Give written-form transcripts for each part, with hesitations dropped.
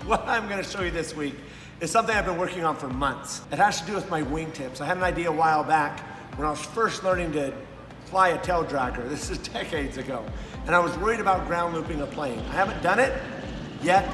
What I'm going to show you this week is something I've been working on for months. It has to do with my wingtips. I had an idea a while back when I was first learning to fly a tail dragger. This is decades ago. And I was worried about ground looping a plane. I haven't done it yet.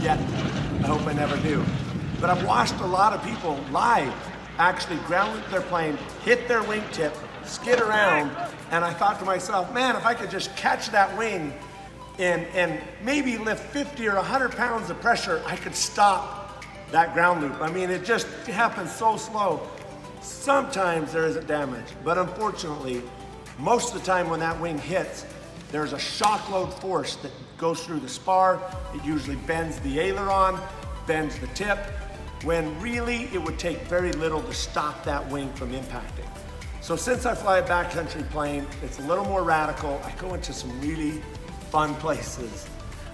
Yet. I hope I never do. But I've watched a lot of people live actually ground loop their plane, hit their wingtip, skid around, and I thought to myself, man, if I could just catch that wing and maybe lift 50 or 100 pounds of pressure, I could stop that ground loop. I mean, it just happens so slow. Sometimes there isn't damage, but unfortunately, most of the time when that wing hits, there's a shock load force that goes through the spar. It usually bends the aileron, bends the tip, when really it would take very little to stop that wing from impacting. So since I fly a backcountry plane, it's a little more radical. I go into some really fun places.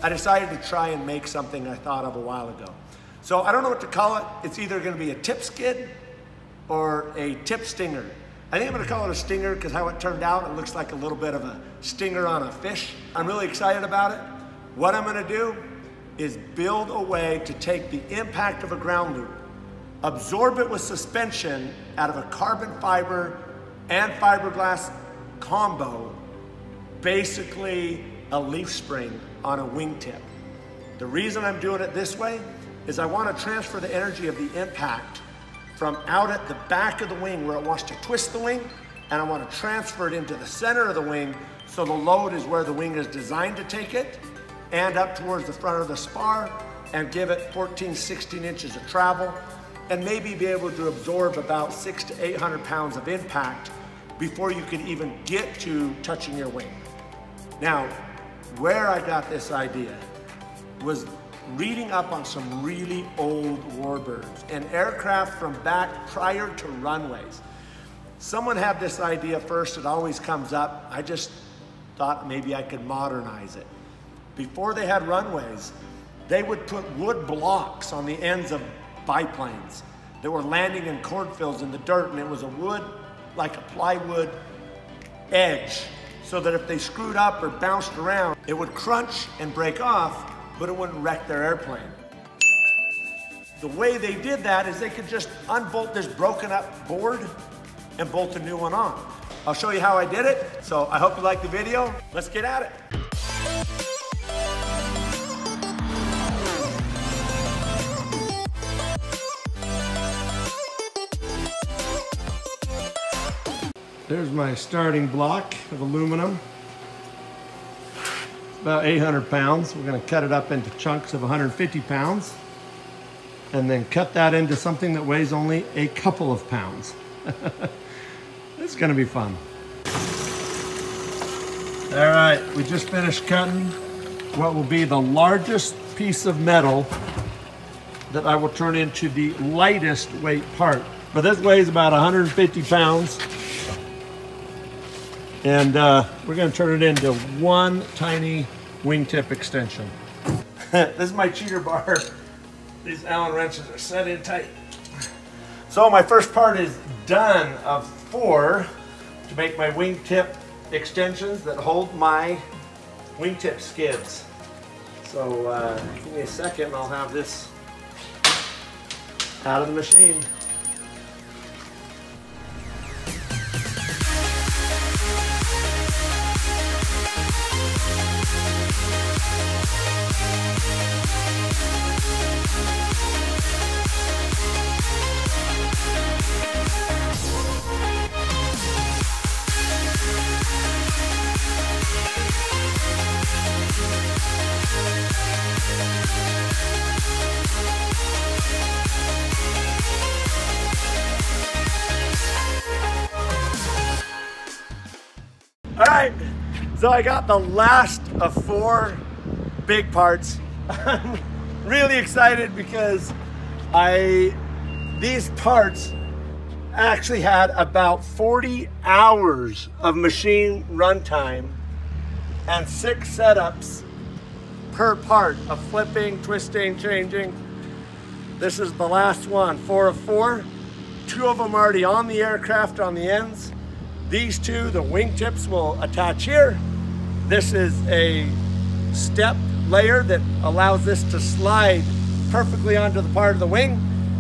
I decided to try and make something I thought of a while ago. So I don't know what to call it. It's either gonna be a tip skid or a tip stinger. I think I'm gonna call it a stinger because how it turned out, it looks like a little bit of a stinger on a fish. I'm really excited about it. What I'm gonna do is build a way to take the impact of a ground loop, absorb it with suspension out of a carbon fiber and fiberglass combo, basically a leaf spring on a wingtip. The reason I'm doing it this way is I want to transfer the energy of the impact from out at the back of the wing where it wants to twist the wing, and I want to transfer it into the center of the wing so the load is where the wing is designed to take it, and up towards the front of the spar and give it 14, 16 inches of travel and maybe be able to absorb about 600 to 800 pounds of impact before you can even get to touching your wing. Now, where I got this idea was reading up on some really old warbirds and aircraft from back prior to runways. Someone had this idea first, it always comes up. I just thought maybe I could modernize it. Before they had runways, they would put wood blocks on the ends of biplanes that were landing in cornfields in the dirt, and it was a wood, like a plywood edge, so that if they screwed up or bounced around, it would crunch and break off, but it wouldn't wreck their airplane. The way they did that is they could just unbolt this broken up board and bolt a new one on. I'll show you how I did it, so I hope you like the video. Let's get at it. There's my starting block of aluminum. It's about 800 pounds. We're gonna cut it up into chunks of 150 pounds and then cut that into something that weighs only a couple of pounds. It's gonna be fun. All right, we just finished cutting what will be the largest piece of metal that I will turn into the lightest weight part. But this weighs about 150 pounds. And we're gonna turn it into one tiny wingtip extension. This is my cheater bar. These Allen wrenches are set in tight. So my first part is done of 4 to make my wingtip extensions that hold my wingtip skids. So give me a second and I'll have this out of the machine. All right, so I got the last of 4 big parts. I'm really excited because these parts actually had about 40 hours of machine runtime and 6 setups per part of flipping, twisting, changing. This is the last one, 4 of 4. 2 of them already on the aircraft on the ends. These 2, the wingtips will attach here. This is a step layer that allows this to slide perfectly onto the part of the wing.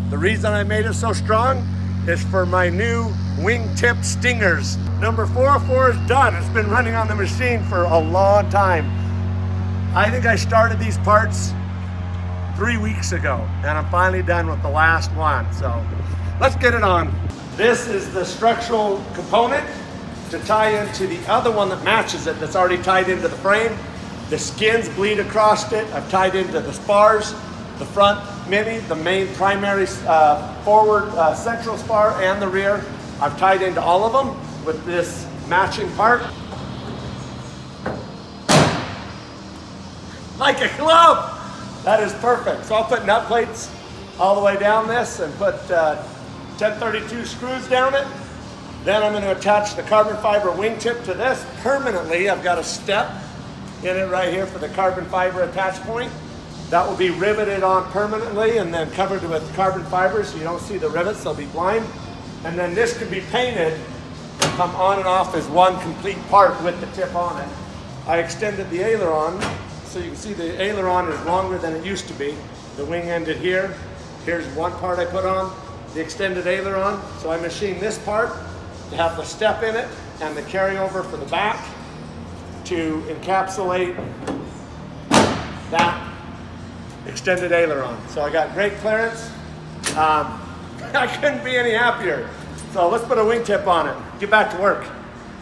The reason I made it so strong is for my new wingtip stingers. Number 404 is done. It's been running on the machine for a long time. I think I started these parts 3 weeks ago, and I'm finally done with the last one. So let's get it on. This is the structural component to tie into the other one that matches it, that's already tied into the frame. The skins bleed across it. I've tied into the spars, the front mini, the main primary forward central spar, and the rear. I've tied into all of them with this matching part. Like a glove! That is perfect. So I'll put nut plates all the way down this and put 1032 screws down it. Then I'm going to attach the carbon fiber wingtip to this permanently. I've got a step in it right here for the carbon fiber attach point. That will be riveted on permanently and then covered with carbon fiber so you don't see the rivets, they'll be blind. And then this can be painted and come on and off as one complete part with the tip on it. I extended the aileron so you can see the aileron is longer than it used to be. The wing ended here. Here's one part I put on, the extended aileron. So I machined this part to have the step in it and the carryover for the back to encapsulate that extended aileron. So I got great clearance. I couldn't be any happier. So let's put a wingtip on it. Get back to work.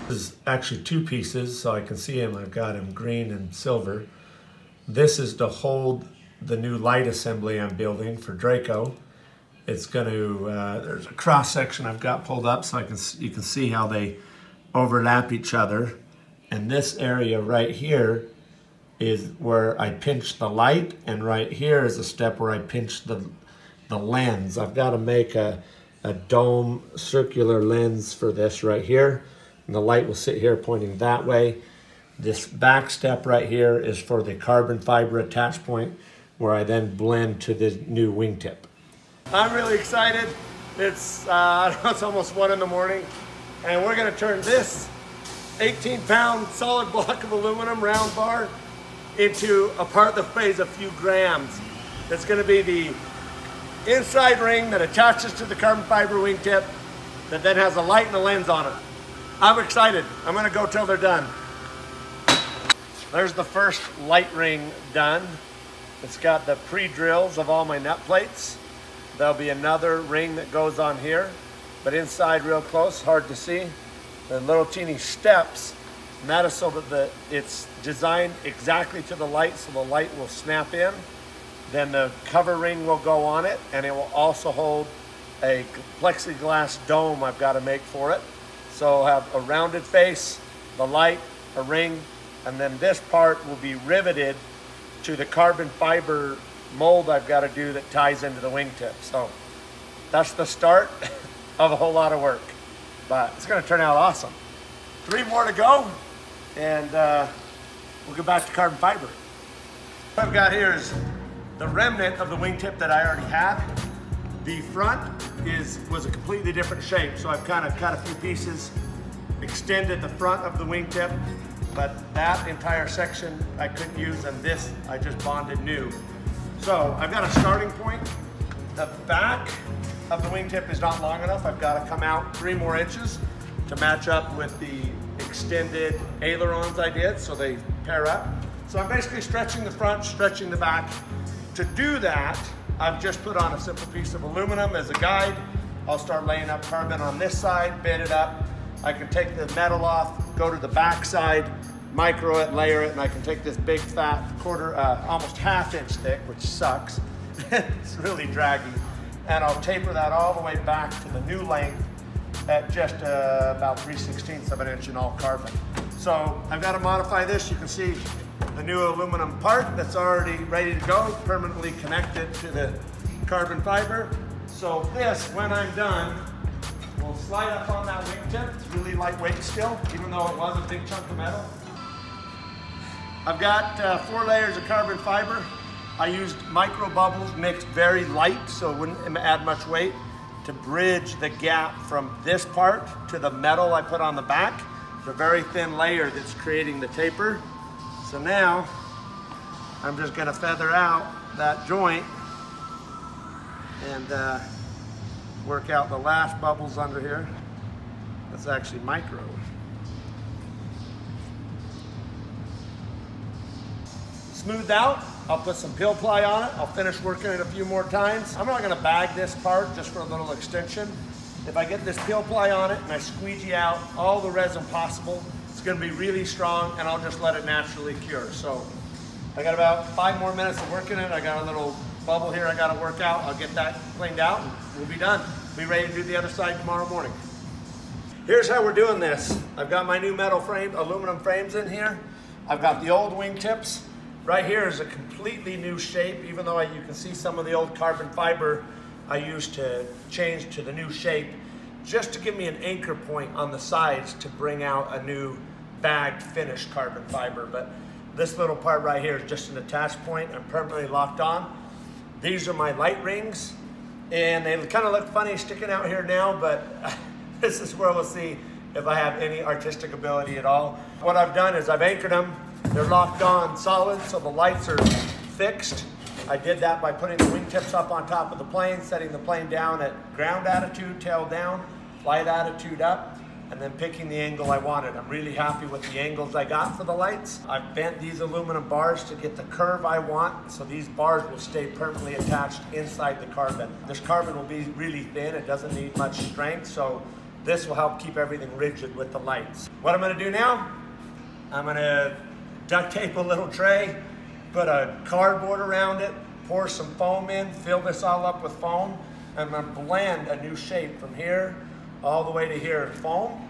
This is actually two pieces, so I can see him. I've got him green and silver. This is to hold the new light assembly I'm building for Draco. It's going to, there's a cross section I've got pulled up so you can see how they overlap each other. And this area right here is where I pinch the light, and right here is a step where I pinch the lens. I've got to make a dome circular lens for this right here, and the light will sit here pointing that way. This back step right here is for the carbon fiber attach point where I then blend to the new wingtip. I'm really excited. It's, it's almost 1 in the morning, and we're gonna turn this 18-pound solid block of aluminum round bar into a part that weighs a few grams. It's gonna be the inside ring that attaches to the carbon fiber wingtip that then has a light and a lens on it. I'm excited. I'm gonna go till they're done. There's the first light ring done. It's got the pre-drills of all my nut plates. There'll be another ring that goes on here, but inside real close, hard to see. The little teeny steps, and that is so that it's designed exactly to the light, so the light will snap in. Then the cover ring will go on it, and it will also hold a plexiglass dome I've got to make for it. So I'll have a rounded face, the light, a ring, and then this part will be riveted to the carbon fiber mold I've got to do that ties into the wingtip. So that's the start of a whole lot of work, but it's going to turn out awesome. 3 more to go, and we'll get back to carbon fiber. What I've got here is the remnant of the wingtip that I already had. The front was a completely different shape, so I've kind of cut a few pieces, extended the front of the wingtip, but that entire section I couldn't use, and this I just bonded new. So I've got a starting point. The back of the wingtip is not long enough. I've got to come out 3 more inches to match up with the extended ailerons I did, so they pair up. So I'm basically stretching the front, stretching the back. To do that, I've just put on a simple piece of aluminum as a guide. I'll start laying up carbon on this side, bend it up. I can take the metal off, go to the back side, micro it, layer it, and I can take this big fat almost ½ inch thick, which sucks. It's really draggy. And I'll taper that all the way back to the new length at just about 3/16 of an inch in all carbon. So I've got to modify this. You can see the new aluminum part that's already ready to go, permanently connected to the carbon fiber. So this, when I'm done, will slide up on that wingtip. It's really lightweight still, even though it was a big chunk of metal. I've got 4 layers of carbon fiber. I used micro bubbles mixed very light so it wouldn't add much weight to bridge the gap from this part to the metal I put on the back. It's a very thin layer that's creating the taper. So now I'm just gonna feather out that joint and work out the last bubbles under here. That's actually micro. Smoothed out, I'll put some pill ply on it. I'll finish working it a few more times. I'm not gonna bag this part just for a little extension. If I get this pill ply on it and I squeegee out all the resin possible, it's gonna be really strong and I'll just let it naturally cure. So I got about 5 more minutes of working it. I got a little bubble here I gotta work out. I'll get that cleaned out and we'll be done. Be ready to do the other side tomorrow morning. Here's how we're doing this. I've got my new metal frame, aluminum frames in here. I've got the old wingtips. Right here is a completely new shape, even though you can see some of the old carbon fiber I used to change to the new shape, just to give me an anchor point on the sides to bring out a new bagged finished carbon fiber. But this little part right here is just an attach point and permanently locked on. These are my light rings, and they kind of look funny sticking out here now, but this is where we'll see if I have any artistic ability at all. What I've done is I've anchored them. They're locked on solid, so the lights are fixed. I did that by putting the wingtips up on top of the plane, setting the plane down at ground attitude, tail down, flight attitude up, and then picking the angle I wanted. I'm really happy with the angles I got for the lights. I've bent these aluminum bars to get the curve I want, so these bars will stay permanently attached inside the carbon. This carbon will be really thin, it doesn't need much strength, so this will help keep everything rigid with the lights. What I'm gonna do now, I'm gonna duct tape a little tray, put a cardboard around it, pour some foam in, fill this all up with foam, and I'm gonna blend a new shape from here all the way to here in foam.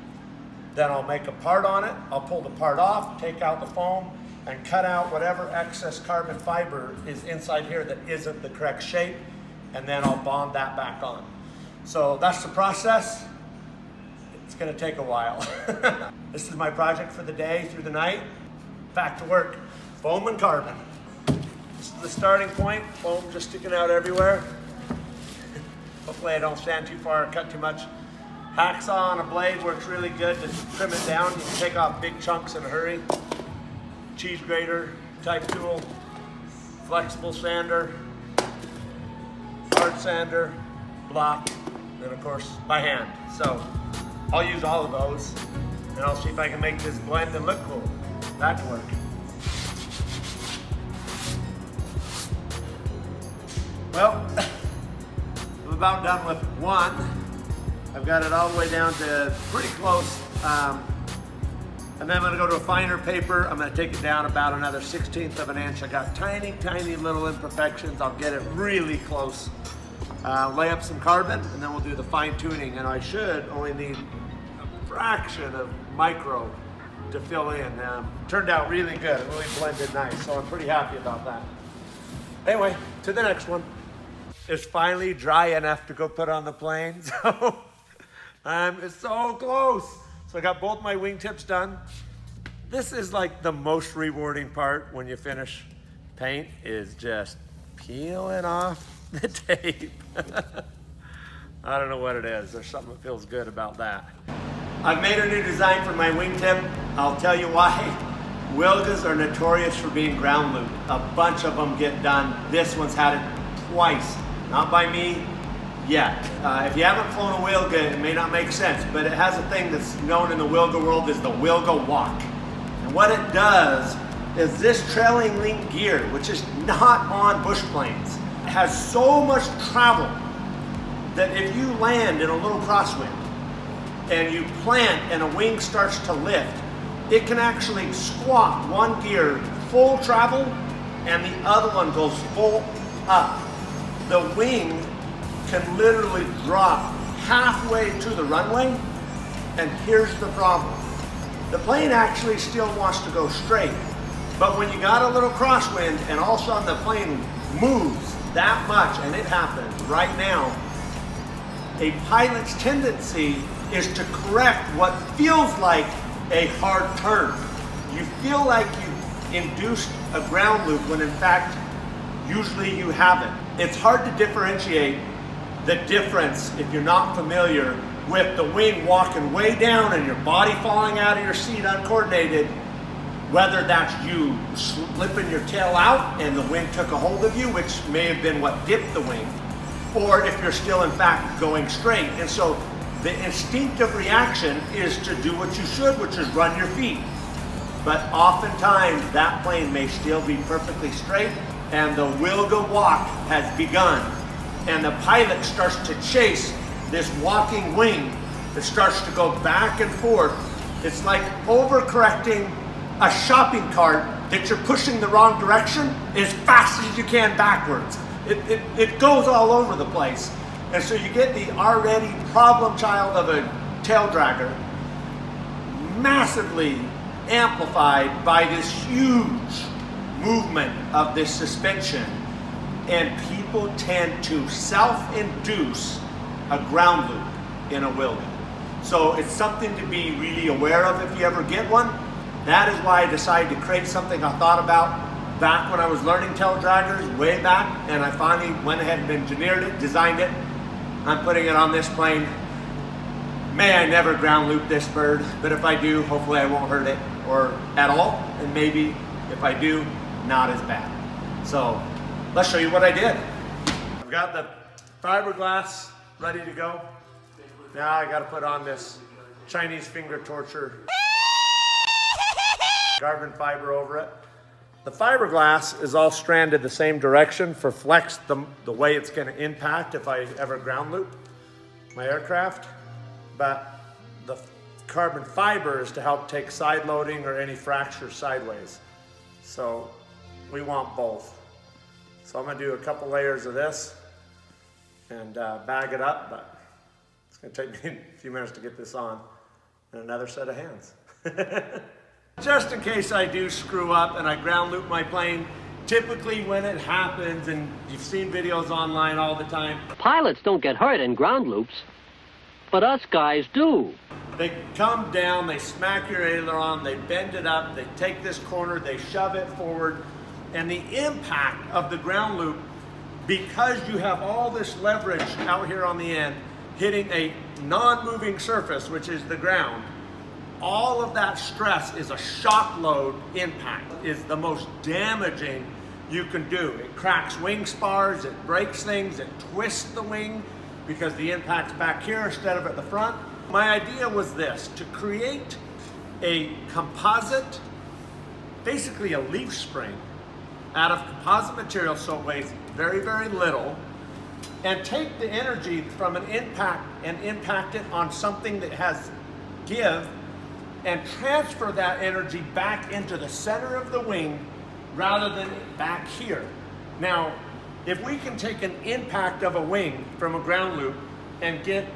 Then I'll make a part on it, I'll pull the part off, take out the foam, and cut out whatever excess carbon fiber is inside here that isn't the correct shape, and then I'll bond that back on. So that's the process. It's gonna take a while. This is my project for the day through the night. Back to work, foam and carbon. This is the starting point, foam just sticking out everywhere. Hopefully I don't stand too far or cut too much. Hacksaw on a blade works really good to trim it down. You can take off big chunks in a hurry. Cheese grater type tool, flexible sander, hard sander, block, and of course by hand. So I'll use all of those and I'll see if I can make this blend and look cool. Back to work. Well, I'm about done with one. I've got it all the way down to pretty close. And then I'm gonna go to a finer paper. I'm gonna take it down about another 1/16 of an inch. I got tiny, tiny little imperfections. I'll get it really close. Lay up some carbon, and then we'll do the fine tuning. And I should only need a fraction of micro to fill in. Turned out really good. It really blended nice, so I'm pretty happy about that. Anyway, to the next one. It's finally dry enough to go put on the plane, so it's so close. So I got both my wingtips done. This is like the most rewarding part when you finish paint, is just peeling off the tape. I don't know what it is. There's something that feels good about that. I've made a new design for my wingtip. I'll tell you why. Wilgas are notorious for being ground looped. A bunch of them get done. This one's had it twice. Not by me yet. If you haven't flown a Wilga, it may not make sense, but it has a thing that's known in the Wilga world as the Wilga walk. And what it does is this trailing link gear, which is not on bush planes, has so much travel that if you land in a little crosswind and you plant and a wing starts to lift, it can actually squat one gear full travel and the other one goes full up. The wing can literally drop halfway to the runway, and here's the problem. The plane actually still wants to go straight, but when you got a little crosswind and all of a sudden the plane moves that much, and it happens right now, a pilot's tendency is to correct what feels like a hard turn. You feel like you induced a ground loop when in fact, usually you haven't. It's hard to differentiate the difference if you're not familiar with the wing walking way down and your body falling out of your seat uncoordinated Whether that's you slipping your tail out and the wing took a hold of you, which may have been what dipped the wing, or if you're still in fact going straight. And so the instinctive reaction is to do what you should, which is run your feet. But oftentimes that plane may still be perfectly straight and the Wilga walk has begun. And the pilot starts to chase this walking wing that starts to go back and forth. It's like overcorrecting a shopping cart that you're pushing the wrong direction as fast as you can backwards. It goes all over the place. And so you get the already problem child of a tail dragger massively amplified by this huge movement of this suspension. And people tend to self-induce a ground loop in a Wilga. So it's something to be really aware of if you ever get one. That is why I decided to create something I thought about back when I was learning tail draggers way back, and I finally went ahead and engineered it, designed it. I'm putting it on this plane. May I never ground loop this bird, but if I do, hopefully I won't hurt it or at all, and maybe if I do, not as bad. So let's show you what I did. I've got the fiberglass ready to go. Now I got to put on this Chinese finger torture carbon fiber over it. The fiberglass is all stranded the same direction for flex the way it's going to impact if I ever ground loop my aircraft. But the carbon fiber is to help take side loading or any fracture sideways. So we want both. So I'm going to do a couple layers of this and bag it up, but it's going to take me a few minutes to get this on and another set of hands. Just in case I do screw up and I ground loop my plane, typically when it happens, and you've seen videos online all the time. Pilots don't get hurt in ground loops, but us guys do. They come down, they smack your aileron, they bend it up, they take this corner, they shove it forward, and the impact of the ground loop, because you have all this leverage out here on the end, hitting a non-moving surface, which is the ground, all of that stress is a shock load impact, is the most damaging you can do. It cracks wing spars, it breaks things, it twists the wing because the impact's back here instead of at the front. My idea was this, to create a composite, basically a leaf spring out of composite material so it weighs very, very little, and take the energy from an impact and impact it on something that has give, and transfer that energy back into the center of the wing rather than back here. Now, if we can take an impact of a wing from a ground loop and get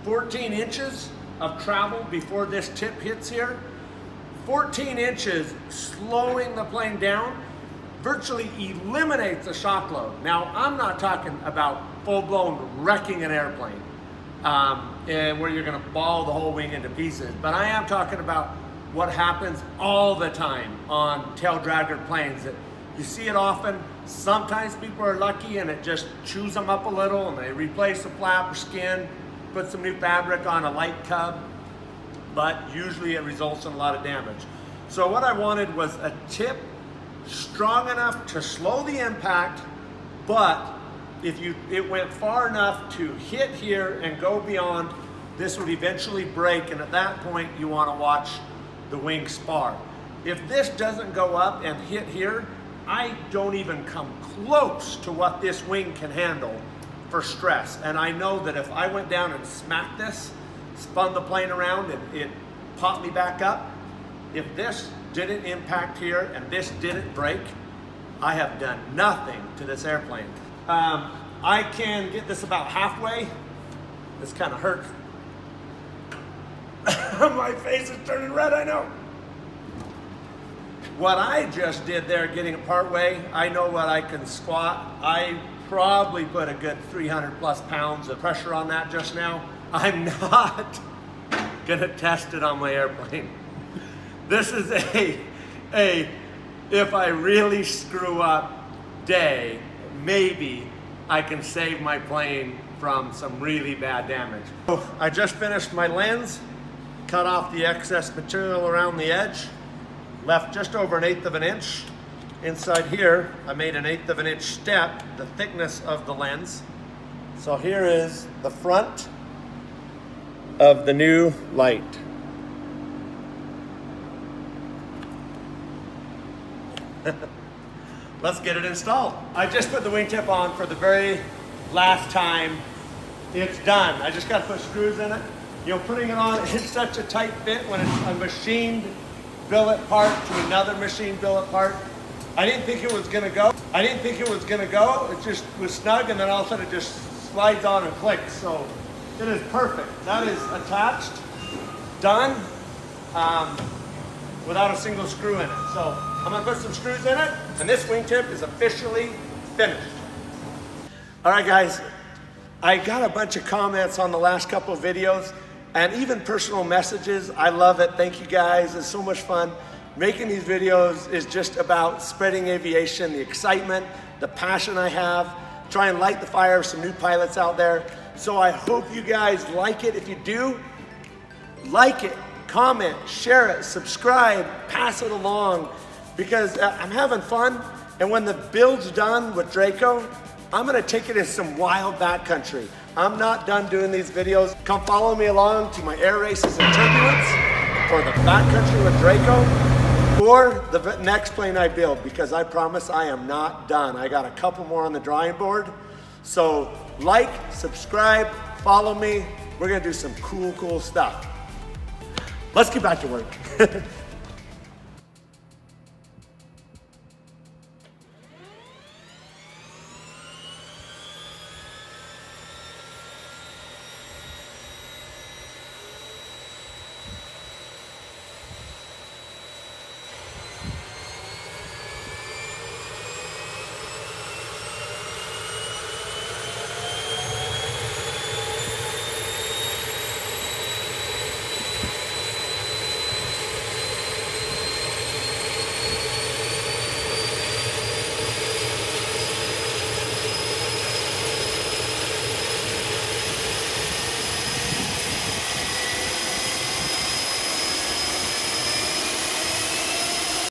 14 inches of travel before this tip hits here, 14 inches slowing the plane down virtually eliminates the shock load. Now, I'm not talking about full-blown wrecking an airplane. And where you're going to ball the whole wing into pieces. But I am talking about what happens all the time on tail dragger planes. That you see it often. Sometimes people are lucky and it just chews them up a little and they replace the flap or skin, put some new fabric on a light cub, but usually it results in a lot of damage. So what I wanted was a tip strong enough to slow the impact, but if it went far enough to hit here and go beyond, this would eventually break, and at that point you want to watch the wing spar. If this doesn't go up and hit here, I don't even come close to what this wing can handle for stress. And I know that if I went down and smacked this, spun the plane around and it popped me back up, if this didn't impact here and this didn't break, I have done nothing to this airplane. I can get this about halfway. This kind of hurts. My face is turning red, I know. What I just did there, getting it part way, I know what I can squat. I probably put a good 300 plus pounds of pressure on that just now. I'm not gonna test it on my airplane. This is a if I really screw up day, maybe I can save my plane from some really bad damage. I just finished my lens, cut off the excess material around the edge. left just over 1/8 of an inch. Inside here, I made 1/8 of an inch step, the thickness of the lens. So here is the front of the new light. Let's get it installed. I just put the wingtip on for the very last time. It's done. I just got to put screws in it. You know, putting it on, it's such a tight fit when it's a machined billet part to another machined billet part. I didn't think it was gonna go. It just was snug, and then all of a sudden it just slides on and clicks. So it is perfect. That is attached, done, without a single screw in it. So I'm gonna put some screws in it, and this wingtip is officially finished. All right, guys, I got a bunch of comments on the last couple of videos, and even personal messages. I love it. Thank you guys. It's so much fun. Making these videos is just about spreading aviation, the excitement, the passion I have, try and light the fire of some new pilots out there. So I hope you guys like it. If you do, like it, comment, share it, subscribe, pass it along, because I'm having fun. And when the build's done with Draco, I'm gonna take it in some wild backcountry. I'm not done doing these videos. Come follow me along to my air races and turbulence for the backcountry with Draco, or the next plane I build, because I promise I am not done. I got a couple more on the drawing board. So like, subscribe, follow me. We're gonna do some cool stuff. Let's get back to work.